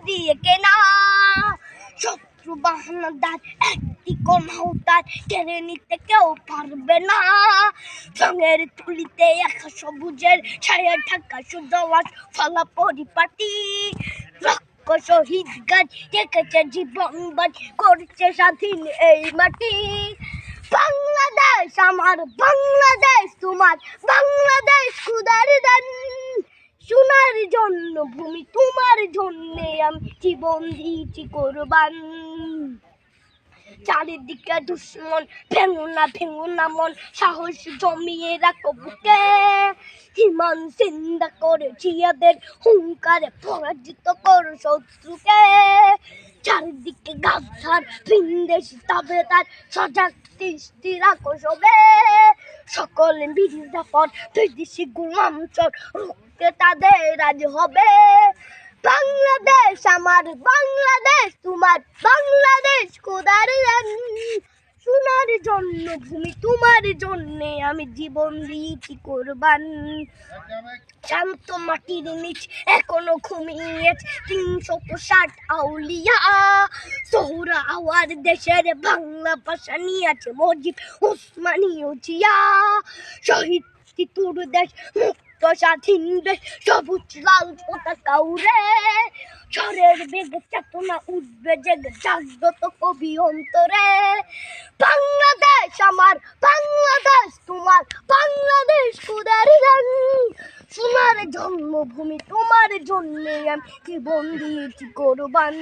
দিয়ে কেনা। শত্রু বাহানাদার একটি কমাউতার কেড়ে নিতে কেউ পারবে না। রঙের তুলিতে একা সবুজের ছায়া ঢাকা সুজলাস ফলা পরিপাটি। শহীদ গাছ রেখেছে জীবন বাজ করছে স্বাধীন এই মাটি। বাংলাদেশ আমার, বাংলাদেশ তোমার, বাংলাদেশ খুদার দান। সোনার জন্য ভূমি তোমার জন্যে আমি জীবন দিয়েছি কোরবান। চারিদিকে দুশ্মন, ভেঙো না মন, সাহস জমিয়ে রাখো বুকে। হিমান চিন্তা করে জিয়াদের হুঙ্কারে পরাজিত করো শত্রুকে। চারিদিকে গাদ্দার ভিনদেশি তাবেদার সজাগ দৃষ্টি রাখো সবে। সকলে মির্জাফর বিদেশি গোলাম চোর রুখতে তাদের আজ হবে। বাংলাদেশ আমার, বাংলাদেশ তোমার, বাংলাদেশ খোদার দান। সোনার জন্য ভূমি তোমার জন্যে আমি জীবন দিয়েছি কোরবান। শান্ত মাটির নিচ এখনো ঘুমিয়েছে ৩৬০ আউলিয়া। সোহরা আওয়ার দেশের বাংলা ভাষা নিয়েছে মজিদ উসমানীয় জিয়া। শহীদ তিতুর দেশ, মুক্ত স্বাধীন দেশ, সবুজ লাল পতাকা উড়ে। ঝড়ের বেগে চেতনা উঠবে জেগে জাগ্রত কবি অন্তরে। বাংলাদেশ আমার, বাংলাদেশ তোমার, বাংলাদেশ খোদার দান। সোনার জন্মভূমি তোমার জন্যে আমি জীবন দিয়েছি কোরবান।